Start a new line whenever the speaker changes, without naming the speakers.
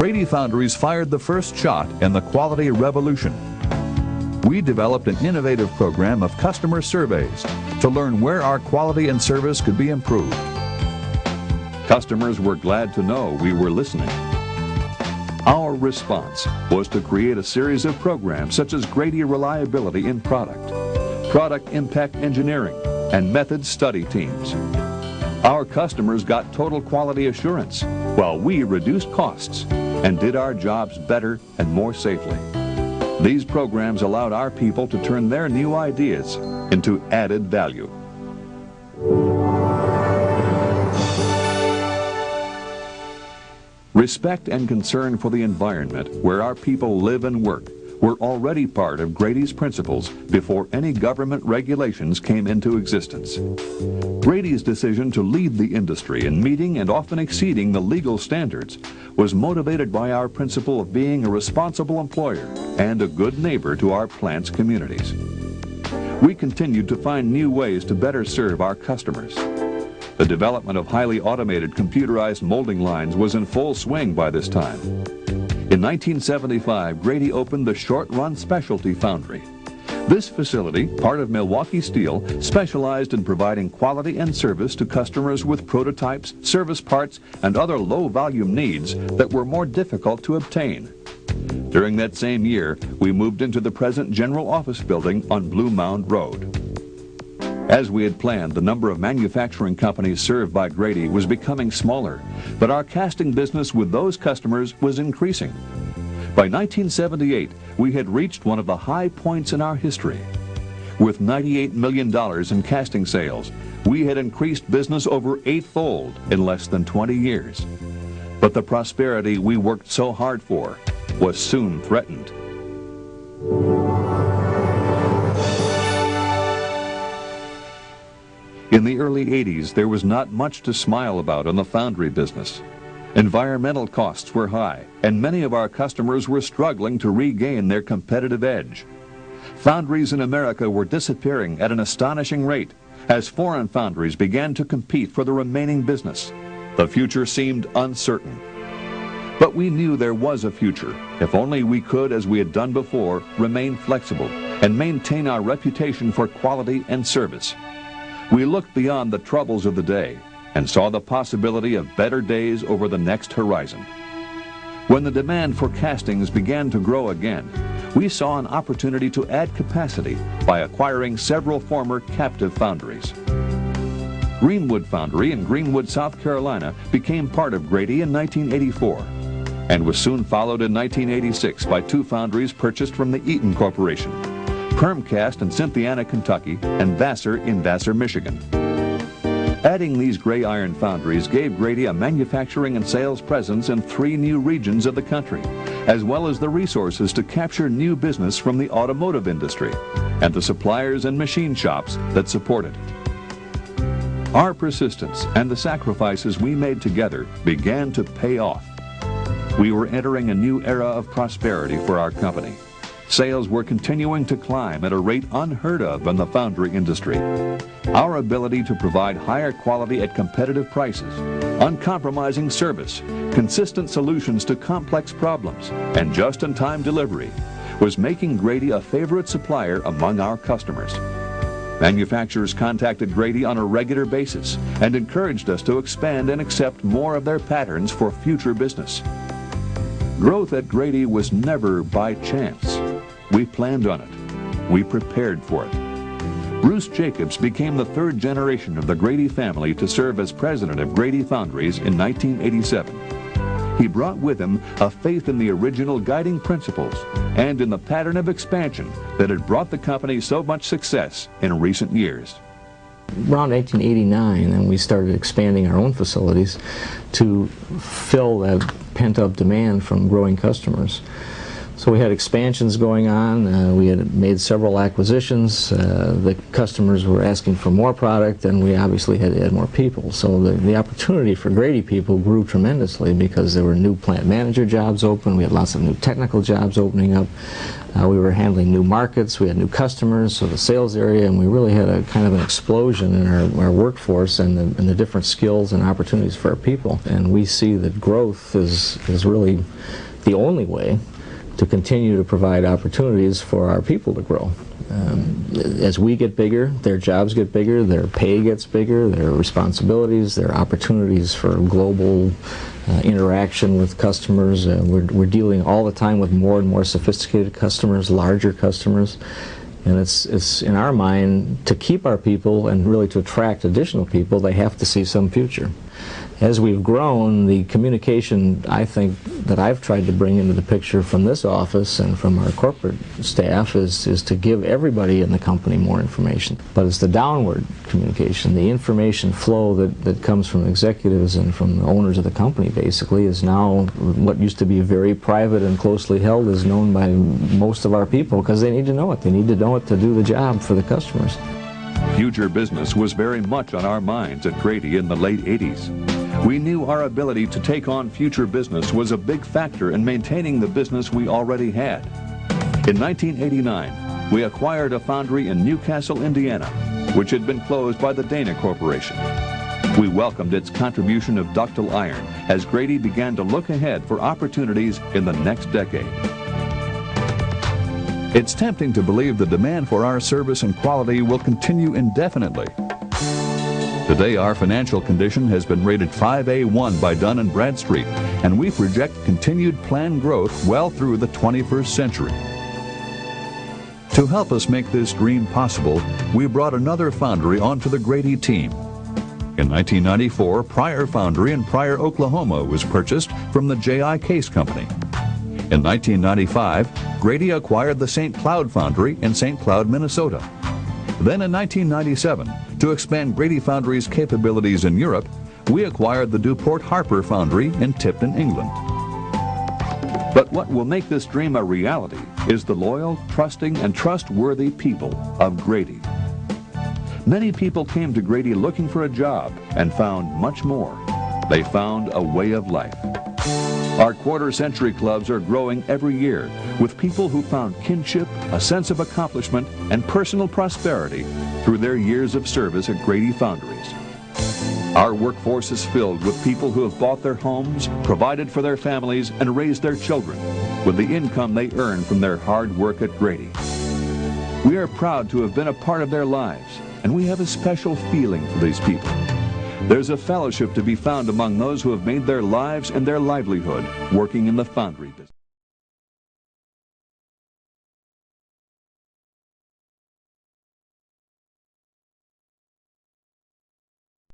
Grede Foundries fired the first shot in the quality revolution. We developed an innovative program of customer surveys to learn where our quality and service could be improved. Customers were glad to know we were listening. Our response was to create a series of programs such as Grede Reliability in Product, Product Impact Engineering, and Method Study Teams. Our customers got total quality assurance while we reduced costs and did our jobs better and more safely. These programs allowed our people to turn their new ideas into added value. Respect and concern for the environment where our people live and work were already part of Grade's principles before any government regulations came into existence. Grade's decision to lead the industry in meeting and often exceeding the legal standards was motivated by our principle of being a responsible employer and a good neighbor to our plant's communities. We continued to find new ways to better serve our customers. The development of highly automated computerized molding lines was in full swing by this time. In 1975, Grede opened the Short-Run Specialty Foundry. This facility, part of Milwaukee Steel, specialized in providing quality and service to customers with prototypes, service parts, and other low-volume needs that were more difficult to obtain. During that same year, we moved into the present General Office building on Blue Mound Road. As we had planned, the number of manufacturing companies served by Grede was becoming smaller, but our casting business with those customers was increasing. By 1978, we had reached one of the high points in our history. With $98 million in casting sales, we had increased business over eightfold in less than 20 years. But the prosperity we worked so hard for was soon threatened. In the early 80s, there was not much to smile about in the foundry business. Environmental costs were high, and many of our customers were struggling to regain their competitive edge. Foundries in America were disappearing at an astonishing rate as foreign foundries began to compete for the remaining business. The future seemed uncertain. But we knew there was a future if only we could, as we had done before, remain flexible and maintain our reputation for quality and service. We looked beyond the troubles of the day and saw the possibility of better days over the next horizon. When the demand for castings began to grow again, we saw an opportunity to add capacity by acquiring several former captive foundries. Greenwood Foundry in Greenwood, South Carolina became part of Grede in 1984 and was soon followed in 1986 by two foundries purchased from the Eaton Corporation, Permcast in Cynthiana, Kentucky, and Vassar in Vassar, Michigan. Adding these gray iron foundries gave Grede a manufacturing and sales presence in 3 new regions of the country, as well as the resources to capture new business from the automotive industry and the suppliers and machine shops that support it. Our persistence and the sacrifices we made together began to pay off. We were entering a new era of prosperity for our company. Sales were continuing to climb at a rate unheard of in the foundry industry. Our ability to provide higher quality at competitive prices, uncompromising service, consistent solutions to complex problems, and just-in-time delivery was making Grede a favorite supplier among our customers. Manufacturers contacted Grede on a regular basis and encouraged us to expand and accept more of their patterns for future business. Growth at Grede was never by chance. We planned on it. We prepared for it. Bruce Jacobs became the 3rd generation of the Grede family to serve as president of Grede Foundries in 1987. He brought with him a faith in the original guiding principles and in the pattern of expansion that had brought the company so much success in recent years.
Around 1889, and we started expanding our own facilities to fill that pent-up demand from growing customers. So we had expansions going on. We had made several acquisitions. The customers were asking for more product, and we obviously had to add more people. So the opportunity for Grede people grew tremendously because there were new plant manager jobs open. We had lots of new technical jobs opening up. We were handling new markets. We had new customers, so the sales area, and we really had a kind of an explosion in our workforce and the different skills and opportunities for our people. And we see that growth is really the only way to continue to provide opportunities for our people to grow. As we get bigger, their jobs get bigger, their pay gets bigger, their responsibilities, their opportunities for global interaction with customers. We're dealing all the time with more and more sophisticated customers, larger customers, and it's in our mind, to keep our people and really to attract additional people, they have to see some future. As we've grown, the communication, I think, that I've tried to bring into the picture from this office and from our corporate staff is to give everybody in the company more information. But it's the downward communication, the information flow that comes from executives and from the owners of the company, basically, is now what used to be very private and closely held is known by most of our people because they need to know it. They need to know it to do the job for the customers.
Future business was very much on our minds at Grede in the late 80s. We knew our ability to take on future business was a big factor in maintaining the business we already had. In 1989, we acquired a foundry in Newcastle, Indiana, which had been closed by the Dana Corporation. We welcomed its contribution of ductile iron as Grede began to look ahead for opportunities in the next decade. It's tempting to believe the demand for our service and quality will continue indefinitely. Today, our financial condition has been rated 5A1 by Dun & Bradstreet, and we project continued planned growth well through the 21st century. To help us make this dream possible, we brought another foundry onto the Grede team. In 1994, Pryor Foundry in Pryor, Oklahoma was purchased from the J.I. Case Company. In 1995, Grede acquired the St. Cloud Foundry in St. Cloud, Minnesota. Then in 1997, to expand Grede Foundries' capabilities in Europe, we acquired the DuPort Harper Foundry in Tipton, England. But what will make this dream a reality is the loyal, trusting, and trustworthy people of Grede. Many people came to Grede looking for a job and found much more. They found a way of life. Our quarter-century clubs are growing every year with people who found kinship, a sense of accomplishment, and personal prosperity through their years of service at Grede Foundries. Our workforce is filled with people who have bought their homes, provided for their families, and raised their children with the income they earn from their hard work at Grede. We are proud to have been a part of their lives, and we have a special feeling for these people. There's a fellowship to be found among those who have made their lives and their livelihood working in the foundry business.